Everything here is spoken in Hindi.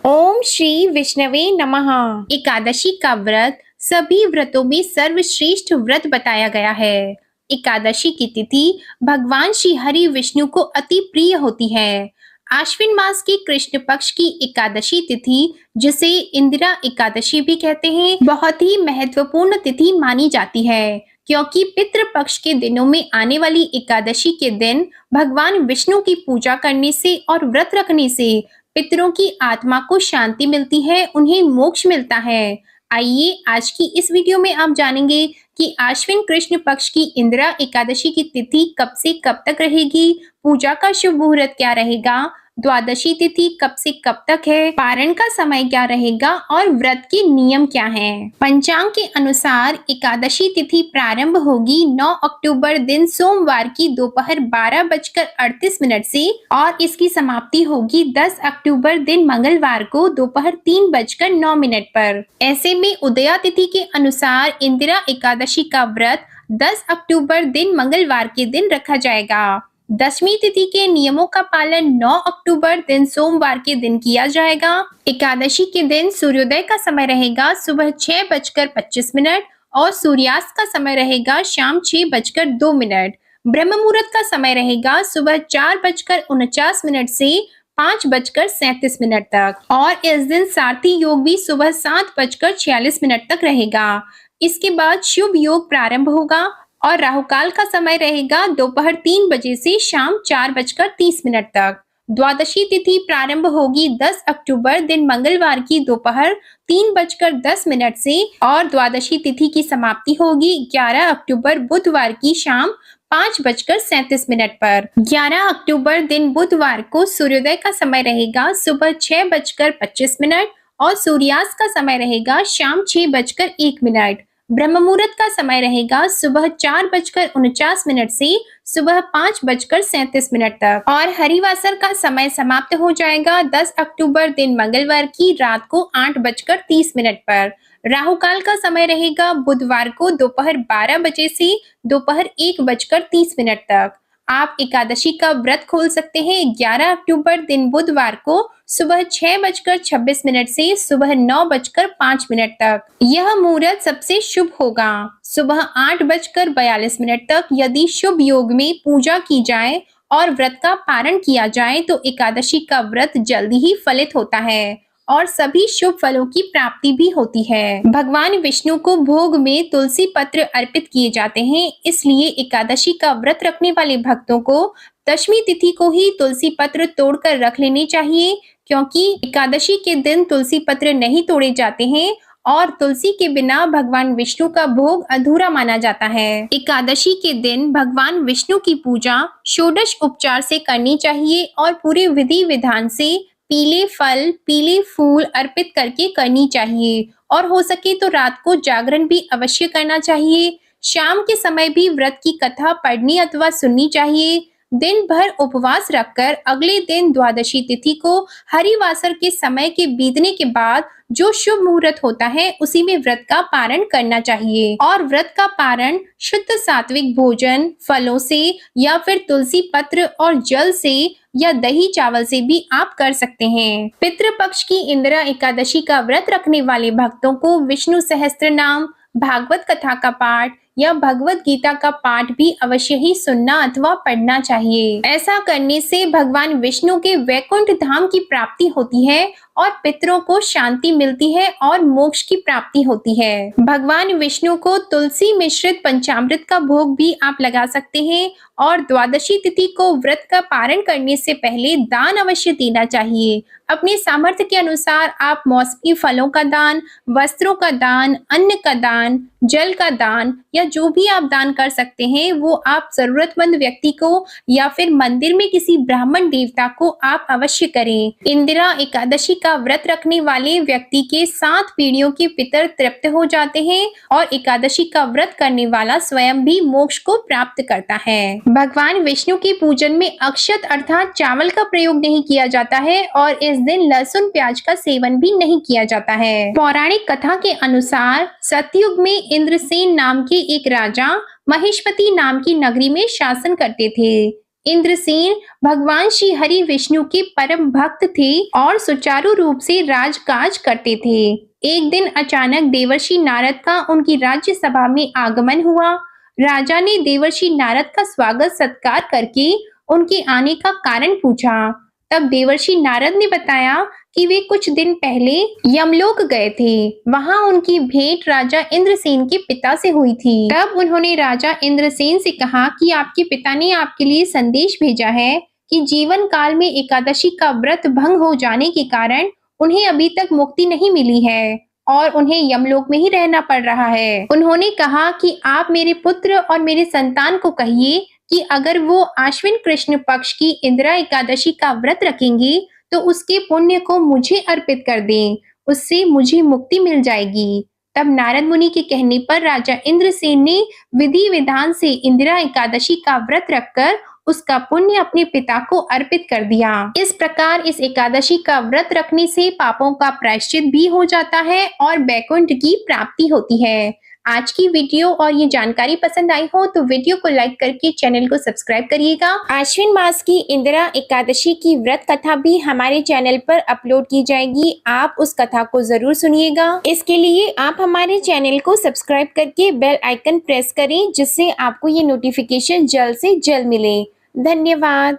ओम श्री विष्णवे नमः। एकादशी का व्रत सभी व्रतों में सर्वश्रेष्ठ व्रत बताया गया है। एकादशी की तिथि भगवान श्री हरि विष्णु को अति प्रिय होती है। आश्विन मास की कृष्ण पक्ष की एकादशी तिथि, जिसे इंदिरा एकादशी भी कहते हैं, बहुत ही महत्वपूर्ण तिथि मानी जाती है, क्योंकि पितृ पक्ष के दिनों में आने वाली एकादशी के दिन भगवान विष्णु की पूजा करने से और व्रत रखने से पितरों की आत्मा को शांति मिलती है, उन्हें मोक्ष मिलता है। आइए आज की इस वीडियो में आप जानेंगे कि आश्विन कृष्ण पक्ष की इंदिरा एकादशी की तिथि कब से कब तक रहेगी, पूजा का शुभ मुहूर्त क्या रहेगा, द्वादशी तिथि कब से कब तक है, पारण का समय क्या रहेगा और व्रत के नियम क्या हैं। पंचांग के अनुसार एकादशी तिथि प्रारंभ होगी 9 अक्टूबर दिन सोमवार की दोपहर 12:38 से और इसकी समाप्ति होगी 10 अक्टूबर दिन मंगलवार को दोपहर 3:09 पर। ऐसे में उदया तिथि के अनुसार इंदिरा एकादशी का व्रत 10 अक्टूबर दिन मंगलवार के दिन रखा जाएगा। दशमी तिथि के नियमों का पालन 9 अक्टूबर दिन सोमवार के दिन किया जाएगा। एकादशी के दिन सूर्योदय का समय रहेगा सुबह 6:25 और सूर्यास्त का समय रहेगा शाम 6:02। ब्रह्म मुहूर्त का समय रहेगा सुबह 4:49 से 5:37 तक और इस दिन सारथी योग भी सुबह 7:46 तक रहेगा। इसके बाद शुभ योग प्रारंभ होगा और राहु काल का समय रहेगा दोपहर 3 बजे से शाम 4:30 तक। द्वादशी तिथि प्रारंभ होगी 10 अक्टूबर दिन मंगलवार की दोपहर 3:10 से और द्वादशी तिथि की समाप्ति होगी 11 अक्टूबर बुधवार की शाम 5:37 पर। 11 अक्टूबर दिन बुधवार को सूर्योदय का समय रहेगा सुबह 6:25 और सूर्यास्त का समय रहेगा शाम 6:01। ब्रह्म मुहूर्त का समय रहेगा सुबह 4:49 से सुबह 5:37 तक और हरिवासर का समय समाप्त हो जाएगा 10 अक्टूबर दिन मंगलवार की रात को 8:30 पर। राहु काल का समय रहेगा बुधवार को दोपहर 12 बजे से दोपहर 1:30 तक। आप एकादशी का व्रत खोल सकते हैं 11 अक्टूबर दिन बुधवार को सुबह 6:26 से सुबह 9:05 तक। यह मुहूर्त सबसे शुभ होगा। सुबह 8:42 तक यदि शुभ योग में पूजा की जाए और व्रत का पारण किया जाए तो एकादशी का व्रत जल्दी ही फलित होता है और सभी शुभ फलों की प्राप्ति भी होती है। भगवान विष्णु को भोग में तुलसी पत्र अर्पित किए जाते हैं, इसलिए एकादशी का व्रत रखने वाले भक्तों को दशमी तिथि को ही तुलसी पत्र तोड़कर रख लेने चाहिए, क्योंकि एकादशी के दिन तुलसी पत्र नहीं तोड़े जाते हैं और तुलसी के बिना भगवान विष्णु का भोग अधूरा माना जाता है। एकादशी के दिन भगवान विष्णु की पूजा षोडश उपचार से करनी चाहिए और पूरे विधि विधान से पीले फल, पीले फूल अर्पित करके करनी चाहिए और हो सके तो रात को जागरण भी अवश्य करना चाहिए। शाम के समय भी व्रत की कथा पढ़नी अथवा सुननी चाहिए। दिन भर उपवास रखकर अगले दिन द्वादशी तिथि को हरिवासर के समय के बीतने के बाद जो शुभ मुहूर्त होता है उसी में व्रत का पारण करना चाहिए और व्रत का पारण शुद्ध सात्विक भोजन, फलों से या फिर तुलसी पत्र और जल से या दही चावल से भी आप कर सकते हैं। पितृपक्ष की इंदिरा एकादशी का व्रत रखने वाले भक्तों को विष्णु सहस्त्र नाम, भागवत कथा का पाठ या भगवत गीता का पाठ भी अवश्य ही सुनना अथवा पढ़ना चाहिए। ऐसा करने से भगवान विष्णु के वैकुंठ धाम की प्राप्ति होती है और पितरों को शांति मिलती है और मोक्ष की प्राप्ति होती है। भगवान विष्णु को तुलसी मिश्रित पंचामृत का भोग भी आप लगा सकते हैं और द्वादशी तिथि को व्रत का पारण करने से पहले दान अवश्य देना चाहिए। अपने सामर्थ्य के अनुसार आप मौसमी फलों का दान, वस्त्रों का दान, अन्न का दान, जल का दान या जो भी आप दान कर सकते हैं वो आप जरूरतमंद व्यक्ति को या फिर मंदिर में किसी ब्राह्मण देवता को आप अवश्य करें। इंदिरा एकादशी का व्रत रखने वाले व्यक्ति के 7 पीढ़ियों के पितर तृप्त हो जाते हैं और एकादशी का व्रत करने वाला स्वयं भी मोक्ष को प्राप्त करता है। भगवान विष्णु के पूजन में अक्षत अर्थात चावल का प्रयोग नहीं किया जाता है और इस दिन लहसुन प्याज का सेवन भी नहीं किया जाता है। पौराणिक कथा के अनुसार सतयुग में इंद्रसेन नाम के एक राजा महेशपति नाम की नगरी में शासन करते थे। इंद्रसेन भगवान श्री हरि विष्णु के परम भक्त थे और सुचारू रूप से राजकाज करते थे। एक दिन अचानक देवर्षि नारद का उनकी राज्यसभा में आगमन हुआ। राजा ने देवर्षि नारद का स्वागत सत्कार करके उनके आने का कारण पूछा। तब देवर्षि नारद ने बताया कि वे कुछ दिन पहले यमलोक गए थे। वहां उनकी भेंट राजा इंद्रसेन के पिता से हुई थी। तब उन्होंने राजा इंद्रसेन से कहा कि आपके पिता ने आपके लिए संदेश भेजा है कि जीवन काल में एकादशी का व्रत भंग हो जाने के कारण उन्हें अभी तक मुक्ति नहीं मिली है और उन्हें यमलोक में ही रहना पड़ रहा है। उन्होंने कहा कि आप मेरे पुत्र और मेरे संतान को कहिए कि अगर वो आश्विन कृष्ण पक्ष की इंदिरा एकादशी का व्रत रखेंगे तो उसके पुण्य को मुझे अर्पित कर दें, उससे मुझे मुक्ति मिल जाएगी। तब नारद मुनि के कहने पर राजा इंद्रसेन ने विधि विधान से इंदिरा एकादशी का व्रत रखकर उसका पुण्य अपने पिता को अर्पित कर दिया। इस प्रकार इस एकादशी का व्रत रखने से पापों का प्रायश्चित भी हो जाता है और वैकुंठ की प्राप्ति होती है। आज की वीडियो और ये जानकारी पसंद आई हो तो वीडियो को लाइक करके चैनल को सब्सक्राइब करिएगा। आश्विन मास की इंदिरा एकादशी की व्रत कथा भी हमारे चैनल पर अपलोड की जाएगी, आप उस कथा को जरूर सुनिएगा। इसके लिए आप हमारे चैनल को सब्सक्राइब करके बेल आइकन प्रेस करें जिससे आपको ये नोटिफिकेशन जल्द से जल्द मिले। धन्यवाद।